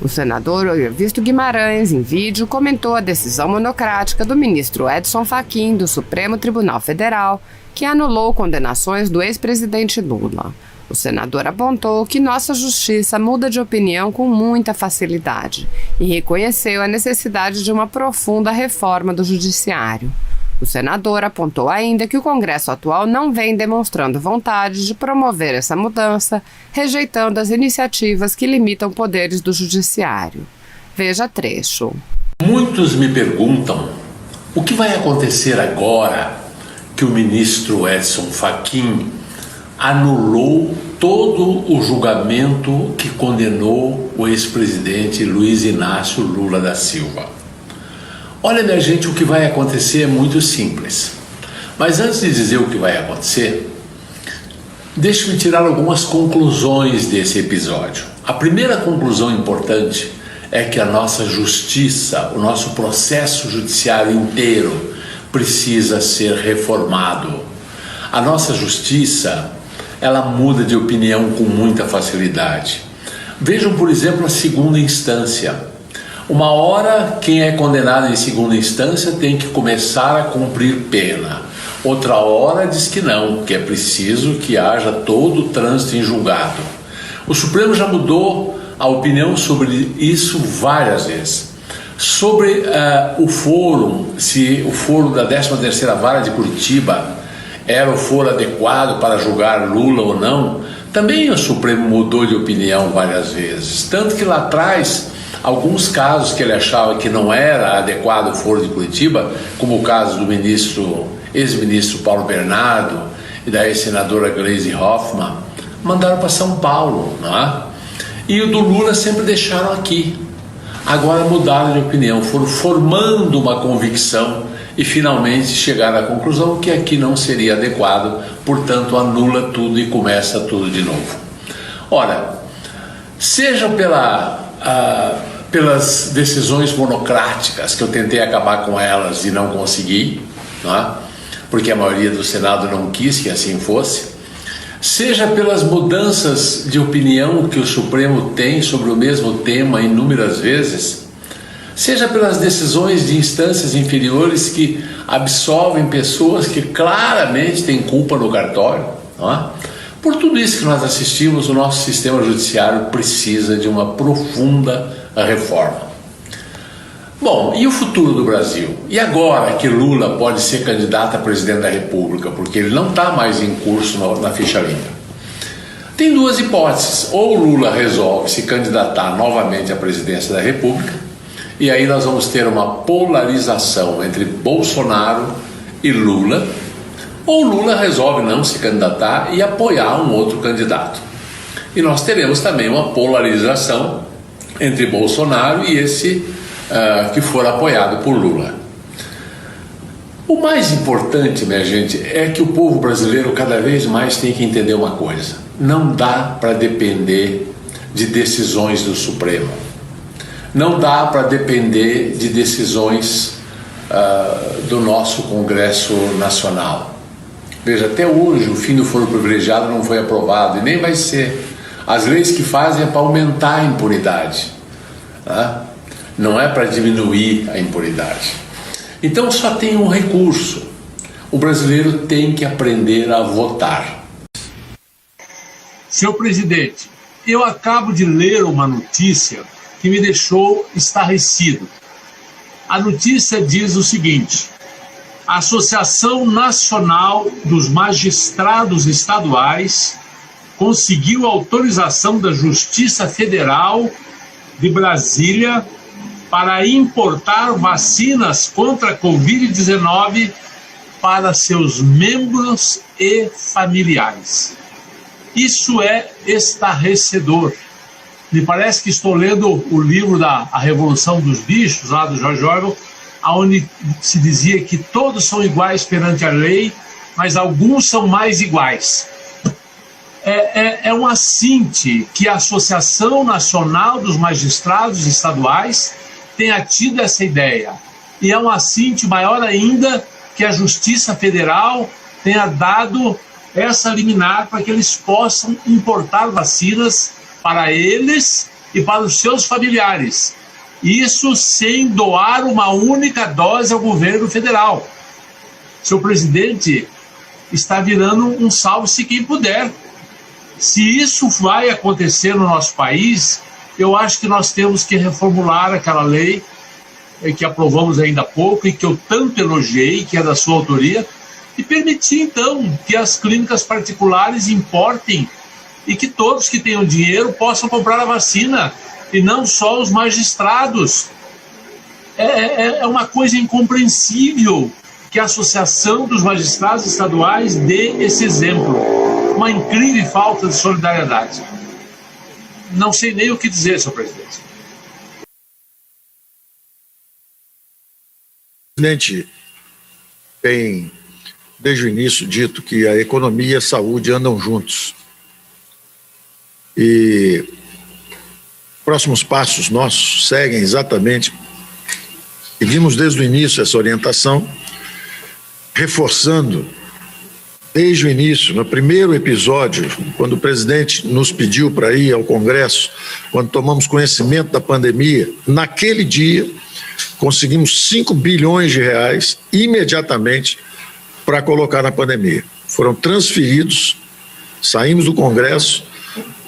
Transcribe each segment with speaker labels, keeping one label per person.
Speaker 1: O senador Evaristo Guimarães, em vídeo, comentou a decisão monocrática do ministro Edson Fachin, do Supremo Tribunal Federal, que anulou condenações do ex-presidente Lula. O senador apontou que nossa justiça muda de opinião com muita facilidade e reconheceu a necessidade de uma profunda reforma do judiciário. O senador apontou ainda que o Congresso atual não vem demonstrando vontade de promover essa mudança, rejeitando as iniciativas que limitam poderes do judiciário. Veja trecho.
Speaker 2: Muitos me perguntam o que vai acontecer agora que o ministro Edson Fachin anulou todo o julgamento que condenou o ex-presidente Luiz Inácio Lula da Silva. Olha, minha gente, o que vai acontecer é muito simples. Mas antes de dizer o que vai acontecer, deixe-me tirar algumas conclusões desse episódio. A primeira conclusão importante é que a nossa justiça, o nosso processo judiciário inteiro precisa ser reformado. A nossa justiça, ela muda de opinião com muita facilidade. Vejam, por exemplo, a segunda instância. Uma hora, quem é condenado em segunda instância tem que começar a cumprir pena. Outra hora diz que não, que é preciso que haja todo o trânsito em julgado. O Supremo já mudou a opinião sobre isso várias vezes. Sobre o foro, se o foro da 13ª Vara de Curitiba era o foro adequado para julgar Lula ou não, também o Supremo mudou de opinião várias vezes. Tanto que lá atrás, alguns casos que ele achava que não era adequado o foro de Curitiba, como o caso do ex-ministro Paulo Bernardo e da ex-senadora Gleisi Hoffmann, mandaram para São Paulo, não é? E o do Lula sempre deixaram aqui. Agora mudaram de opinião, foram formando uma convicção e finalmente chegaram à conclusão que aqui não seria adequado, portanto anula tudo e começa tudo de novo. Ora, seja pelas decisões monocráticas, que eu tentei acabar com elas e não consegui, não é? Porque a maioria do Senado não quis que assim fosse, seja pelas mudanças de opinião que o Supremo tem sobre o mesmo tema inúmeras vezes, seja pelas decisões de instâncias inferiores que absolvem pessoas que claramente têm culpa no cartório, não é? Por tudo isso que nós assistimos, o nosso sistema judiciário precisa de uma profunda reforma. Bom, e o futuro do Brasil? E agora que Lula pode ser candidato a presidente da República, porque ele não está mais em curso na ficha limpa? Tem duas hipóteses. Ou Lula resolve se candidatar novamente à presidência da República, e aí nós vamos ter uma polarização entre Bolsonaro e Lula, ou Lula resolve não se candidatar e apoiar um outro candidato. E nós teremos também uma polarização entre Bolsonaro e esse que for apoiado por Lula. O mais importante, minha gente, é que o povo brasileiro cada vez mais tem que entender uma coisa: não dá para depender de decisões do Supremo, não dá para depender de decisões do nosso Congresso Nacional. Veja, até hoje o fim do foro privilegiado não foi aprovado e nem vai ser. As leis que fazem é para aumentar a impunidade, tá? Não é para diminuir a impunidade. Então só tem um recurso: o brasileiro tem que aprender a votar.
Speaker 3: Senhor presidente, eu acabo de ler uma notícia que me deixou estarrecido. A notícia diz o seguinte: a Associação Nacional dos Magistrados Estaduais conseguiu autorização da Justiça Federal de Brasília para importar vacinas contra a Covid-19 para seus membros e familiares. Isso é estarrecedor. Me parece que estou lendo o livro A Revolução dos Bichos, lá do George Orwell, onde se dizia que todos são iguais perante a lei, mas alguns são mais iguais. É um assinte que a Associação Nacional dos Magistrados Estaduais tenha tido essa ideia. E é um assinte maior ainda que a Justiça Federal tenha dado essa liminar para que eles possam importar vacinas para eles e para os seus familiares. Isso sem doar uma única dose ao governo federal. Seu presidente está virando um salve-se quem puder. Se isso vai acontecer no nosso país, eu acho que nós temos que reformular aquela lei que aprovamos ainda há pouco e que eu tanto elogiei, que é da sua autoria, e permitir, então, que as clínicas particulares importem e que todos que tenham dinheiro possam comprar a vacina, e não só os magistrados. É uma coisa incompreensível que a Associação dos Magistrados Estaduais dê esse exemplo. Uma incrível falta de solidariedade. Não sei nem o que dizer, senhor presidente.
Speaker 4: O presidente tem, desde o início, dito que a economia e a saúde andam juntos. E próximos passos nossos seguem exatamente. Seguimos desde o início essa orientação, reforçando desde o início, no primeiro episódio, quando o presidente nos pediu para ir ao Congresso, quando tomamos conhecimento da pandemia, naquele dia conseguimos 5 bilhões de reais imediatamente para colocar na pandemia. Foram transferidos, saímos do Congresso,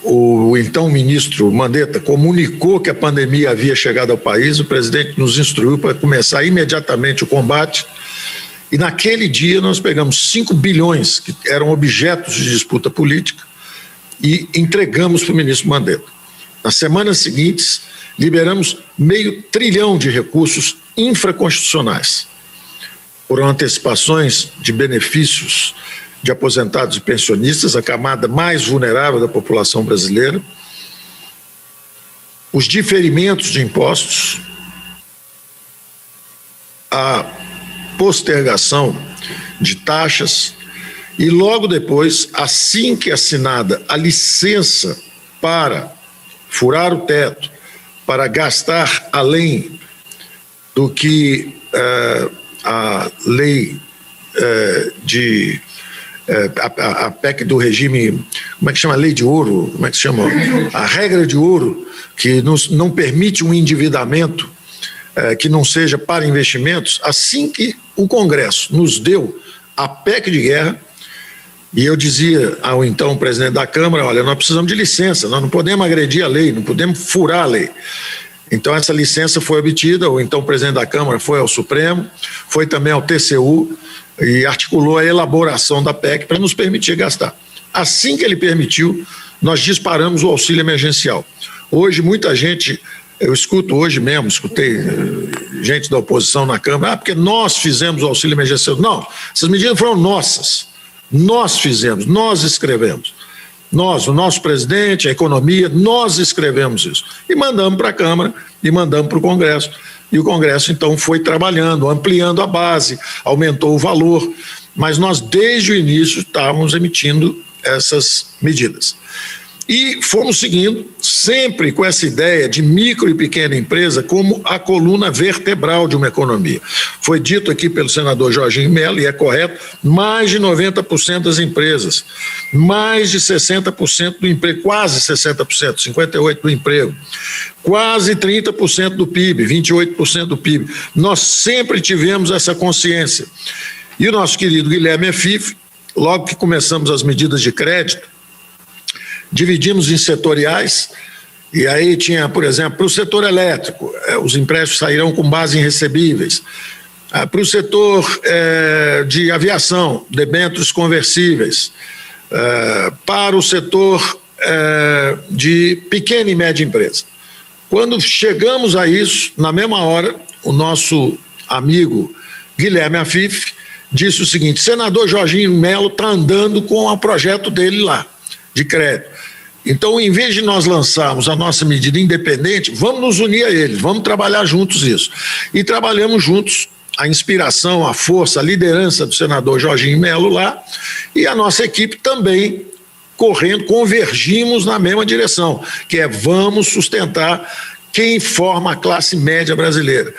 Speaker 4: o então ministro Mandetta comunicou que a pandemia havia chegado ao país, o presidente nos instruiu para começar imediatamente o combate, e naquele dia nós pegamos 5 bilhões, que eram objetos de disputa política, e entregamos para o ministro Mandetta. Nas semanas seguintes, liberamos R$500 bilhão de recursos infraconstitucionais. Foram antecipações de benefícios de aposentados e pensionistas, a camada mais vulnerável da população brasileira, os diferimentos de impostos, a postergação de taxas e logo depois, assim que assinada a licença para furar o teto, para gastar além do que a lei a PEC do regime, como é que chama? Lei de ouro, como é que se chama? A regra de ouro, que não permite um endividamento que não seja para investimentos. Assim que o Congresso nos deu a PEC de guerra, e eu dizia ao então presidente da Câmara, olha, nós precisamos de licença, nós não podemos agredir a lei, não podemos furar a lei. Então essa licença foi obtida, o então presidente da Câmara foi ao Supremo, foi também ao TCU, e articulou a elaboração da PEC para nos permitir gastar. Assim que ele permitiu, nós disparamos o auxílio emergencial. Hoje, muita gente, eu escuto hoje mesmo, escutei gente da oposição na Câmara, porque nós fizemos o auxílio emergencial. Não, essas medidas foram nossas. Nós fizemos, nós escrevemos. Nós, o nosso presidente, a economia, nós escrevemos isso. E mandamos para a Câmara e mandamos para o Congresso. E o Congresso, então, foi trabalhando, ampliando a base, aumentou o valor, mas nós, desde o início, estávamos emitindo essas medidas. E fomos seguindo, sempre com essa ideia de micro e pequena empresa como a coluna vertebral de uma economia. Foi dito aqui pelo senador Jorginho Mello, e é correto, mais de 90% das empresas, mais de 60% do emprego, quase 60%, 58% do emprego, quase 30% do PIB, 28% do PIB. Nós sempre tivemos essa consciência. E o nosso querido Guilherme Afif, logo que começamos as medidas de crédito, dividimos em setoriais, e aí tinha, por exemplo, para o setor elétrico, os empréstimos sairão com base em recebíveis. Para o setor de aviação, debêntures conversíveis. Para o setor de pequena e média empresa. Quando chegamos a isso, na mesma hora, o nosso amigo Guilherme Afif disse o seguinte: senador Jorginho Mello está andando com o projeto dele lá, de crédito. Então, em vez de nós lançarmos a nossa medida independente, vamos nos unir a eles, vamos trabalhar juntos isso. E trabalhamos juntos a inspiração, a força, a liderança do senador Jorginho Mello lá, e a nossa equipe também correndo, convergimos na mesma direção, que é vamos sustentar quem forma a classe média brasileira.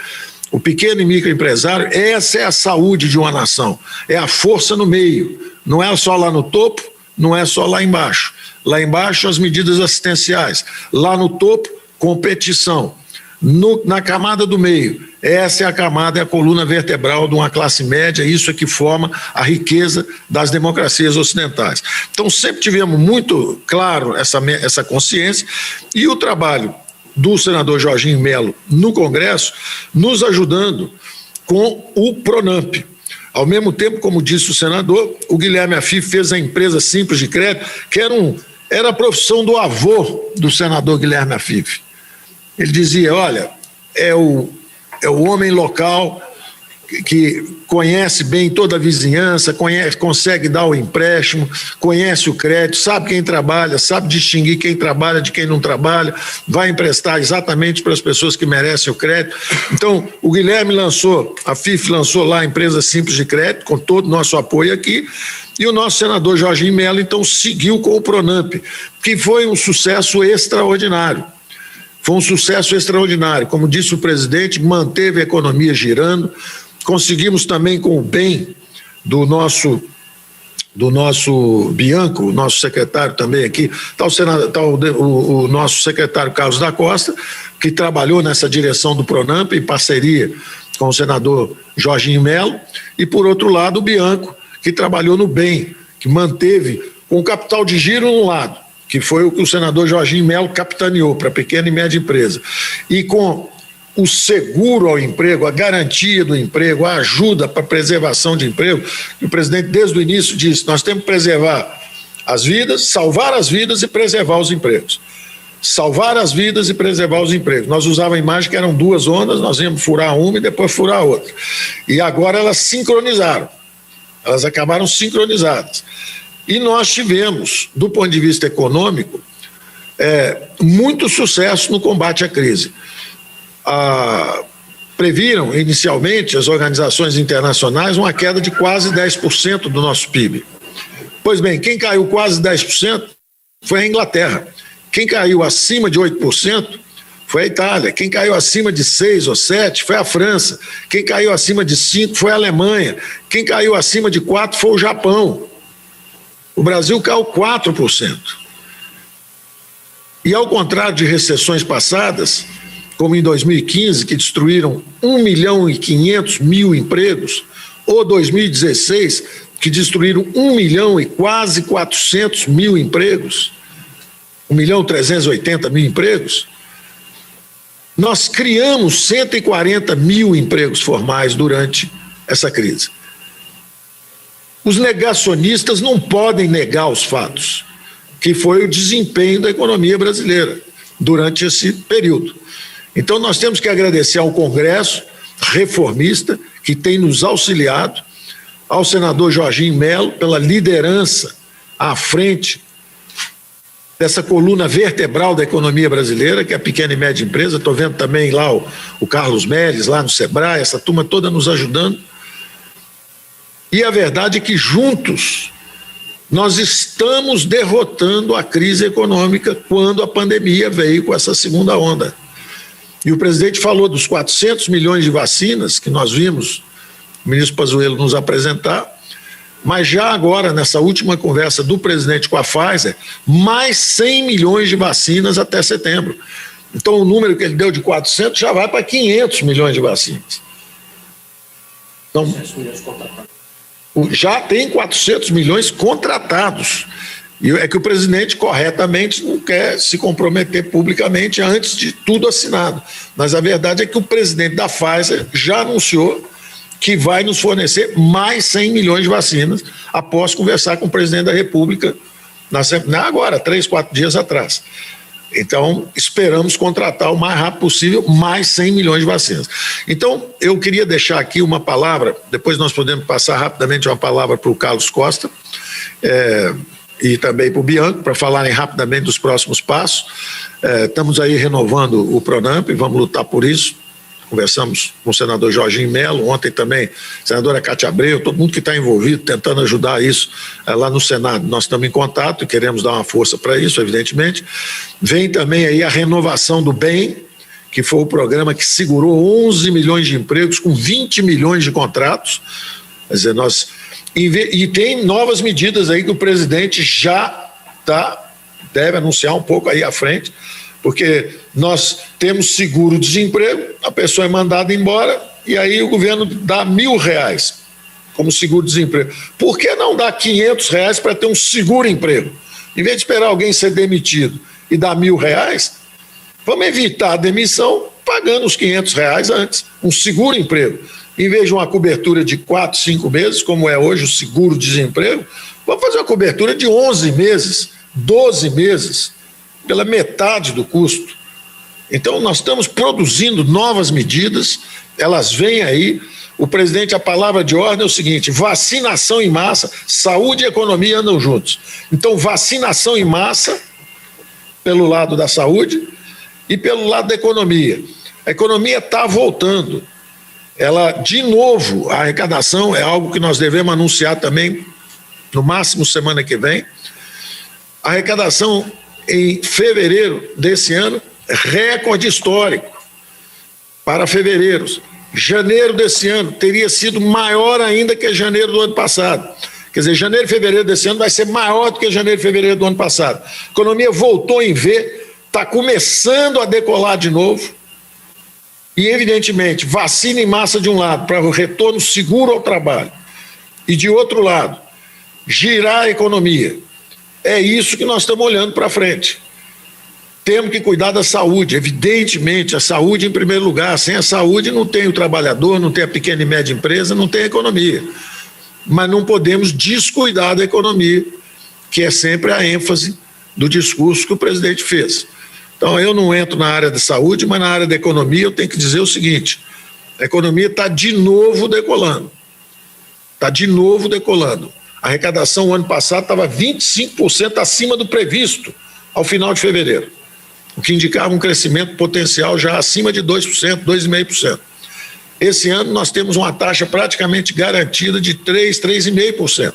Speaker 4: O pequeno e microempresário, essa é a saúde de uma nação, é a força no meio, não é só lá no topo, não é só lá embaixo. Lá embaixo, as medidas assistenciais. Lá no topo, competição. Na camada do meio, essa é a camada, é a coluna vertebral de uma classe média, isso é que forma a riqueza das democracias ocidentais. Então, sempre tivemos muito claro essa consciência, e o trabalho do senador Jorginho Melo no Congresso nos ajudando com o Pronamp. Ao mesmo tempo, como disse o senador, o Guilherme Afif fez a empresa simples de crédito, que era a profissão do avô do senador Guilherme Afif. Ele dizia, olha, é o homem local que conhece bem toda a vizinhança, consegue dar o empréstimo, conhece o crédito, sabe quem trabalha, sabe distinguir quem trabalha de quem não trabalha, vai emprestar exatamente para as pessoas que merecem o crédito. Então, o Guilherme a FIF lançou lá a empresa simples de crédito, com todo o nosso apoio aqui, e o nosso senador Jorginho Melo, então, seguiu com o Pronamp, que foi um sucesso extraordinário. Foi um sucesso extraordinário. Como disse o presidente, manteve a economia girando. Conseguimos também, com o bem do nosso Bianco, o nosso secretário também aqui, está o nosso secretário Carlos da Costa, que trabalhou nessa direção do Pronamp, em parceria com o senador Jorginho Melo, e, por outro lado, o Bianco, que trabalhou no bem, que manteve com o capital de giro no lado, que foi o que o senador Jorginho Melo capitaneou para pequena e média empresa, e com o seguro ao emprego, a garantia do emprego, a ajuda para a preservação de emprego, que o presidente desde o início disse, nós temos que preservar as vidas, salvar as vidas e preservar os empregos. Salvar as vidas e preservar os empregos. Nós usávamos a imagem que eram duas ondas, nós íamos furar uma e depois furar a outra. E agora elas sincronizaram, elas acabaram sincronizadas. E nós tivemos, do ponto de vista econômico, muito sucesso no combate à crise. Previram inicialmente as organizações internacionais uma queda de quase 10% do nosso PIB. Pois bem, quem caiu quase 10% foi a Inglaterra. Quem caiu acima de 8% foi a Itália. Quem caiu acima de 6 ou 7 foi a França. Quem caiu acima de 5 foi a Alemanha. Quem caiu acima de 4 foi o Japão. O Brasil caiu 4%. E ao contrário de recessões passadas, como em 2015, que destruíram 1.500.000 empregos, ou 2016, que destruíram 1 milhão e quase 400.000 empregos, 1.380.000 empregos, nós criamos 140.000 empregos formais durante essa crise. Os negacionistas não podem negar os fatos, que foi o desempenho da economia brasileira durante esse período. Então, nós temos que agradecer ao Congresso reformista, que tem nos auxiliado, ao senador Jorginho Melo, pela liderança à frente dessa coluna vertebral da economia brasileira, que é a pequena e média empresa. Estou vendo também lá o Carlos Melles, lá no Sebrae, essa turma toda nos ajudando. E a verdade é que juntos nós estamos derrotando a crise econômica quando a pandemia veio com essa segunda onda. E o presidente falou dos 400 milhões de vacinas que nós vimos o ministro Pazuello nos apresentar, mas já agora, nessa última conversa do presidente com a Pfizer, mais 100 milhões de vacinas até setembro. Então, o número que ele deu de 400 já vai para 500 milhões de vacinas. Então, já tem 400 milhões contratados. E é que o presidente, corretamente, não quer se comprometer publicamente antes de tudo assinado. Mas a verdade é que o presidente da Pfizer já anunciou que vai nos fornecer mais 100 milhões de vacinas após conversar com o presidente da República, agora, 3, 4 dias atrás. Então, esperamos contratar o mais rápido possível mais 100 milhões de vacinas. Então, eu queria deixar aqui uma palavra, depois nós podemos passar rapidamente uma palavra para o Carlos Costa, e também para o Bianco, para falarem rapidamente dos próximos passos. Estamos aí renovando o Pronamp, vamos lutar por isso. Conversamos com o senador Jorginho Melo, ontem também a senadora Cátia Abreu, todo mundo que está envolvido, tentando ajudar isso lá no Senado. Nós estamos em contato e queremos dar uma força para isso, evidentemente. Vem também aí a renovação do BEM, que foi o programa que segurou 11 milhões de empregos com 20 milhões de contratos. Quer dizer, e tem novas medidas aí que o presidente já deve anunciar um pouco aí à frente porque nós temos seguro-desemprego, a pessoa é mandada embora e aí o governo dá R$1.000 como seguro-desemprego. Por que não dar R$500 para ter um seguro-emprego? Em vez de esperar alguém ser demitido e dar R$1.000, vamos evitar a demissão pagando os R$500 antes, um seguro-emprego. Em vez de uma cobertura de 4, 5 meses, como é hoje o seguro-desemprego, vamos fazer uma cobertura de 11 meses, 12 meses, pela metade do custo. Então, nós estamos produzindo novas medidas, elas vêm aí. O presidente, a palavra de ordem é o seguinte: vacinação em massa, saúde e economia andam juntos. Então, vacinação em massa, pelo lado da saúde e pelo lado da economia. A economia está voltando. Ela, de novo, a arrecadação é algo que nós devemos anunciar também, no máximo semana que vem. A arrecadação em fevereiro desse ano, recorde histórico para fevereiro. Janeiro desse ano teria sido maior ainda que janeiro do ano passado. Quer dizer, janeiro e fevereiro desse ano vai ser maior do que janeiro e fevereiro do ano passado. A economia voltou em V, está começando a decolar de novo. E, evidentemente, vacina em massa de um lado, para o retorno seguro ao trabalho. E, de outro lado, girar a economia. É isso que nós estamos olhando para frente. Temos que cuidar da saúde, evidentemente, a saúde em primeiro lugar. Sem a saúde não tem o trabalhador, não tem a pequena e média empresa, não tem a economia. Mas não podemos descuidar da economia, que é sempre a ênfase do discurso que o presidente fez. Então, eu não entro na área da saúde, mas na área da economia eu tenho que dizer o seguinte: a economia está de novo decolando. Está de novo decolando. A arrecadação o ano passado estava 25% acima do previsto ao final de fevereiro, o que indicava um crescimento potencial já acima de 2%, 2,5%. Esse ano nós temos uma taxa praticamente garantida de 3%, 3,5%.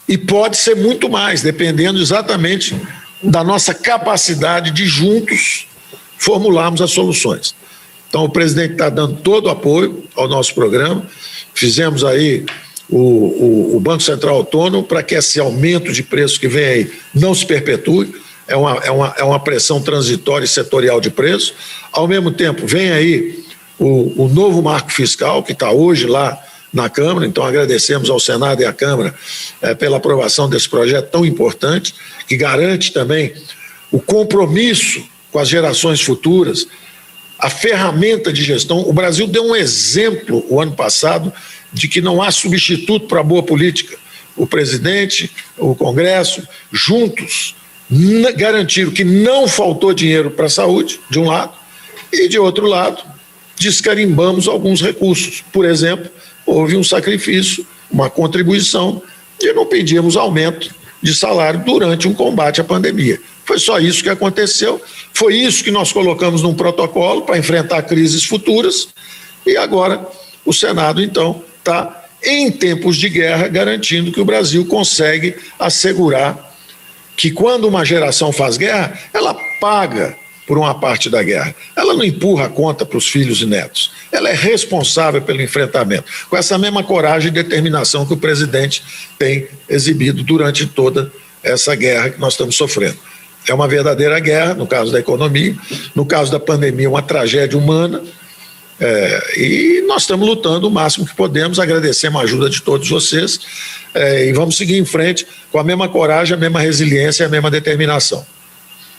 Speaker 4: E pode ser muito mais, dependendo exatamente da nossa capacidade de juntos formularmos as soluções. Então o presidente está dando todo o apoio ao nosso programa. Fizemos aí o Banco Central Autônomo para que esse aumento de preço que vem aí não se perpetue. É uma pressão transitória e setorial de preço. Ao mesmo tempo, vem aí o novo marco fiscal, que está hoje lá na Câmara. Então, agradecemos ao Senado e à Câmara pela aprovação desse projeto tão importante, que garante também o compromisso com as gerações futuras, a ferramenta de gestão. O Brasil deu um exemplo, o ano passado, de que não há substituto para a boa política. O presidente, o Congresso, juntos, garantiram que não faltou dinheiro para a saúde, de um lado, e de outro lado, descarimbamos alguns recursos. Por exemplo, houve um sacrifício, uma contribuição, e não pedimos aumento de salário durante um combate à pandemia. Foi só isso que aconteceu, foi isso que nós colocamos num protocolo para enfrentar crises futuras, e agora o Senado, então, está em tempos de guerra garantindo que o Brasil consegue assegurar que quando uma geração faz guerra, ela paga por uma parte da guerra. Ela não empurra a conta para os filhos e netos. Ela é responsável pelo enfrentamento, com essa mesma coragem e determinação que o presidente tem exibido durante toda essa guerra que nós estamos sofrendo. É uma verdadeira guerra, no caso da economia, no caso da pandemia, uma tragédia humana, e nós estamos lutando o máximo que podemos. Agradecemos a ajuda de todos vocês, e vamos seguir em frente com a mesma coragem, a mesma resiliência e a mesma determinação.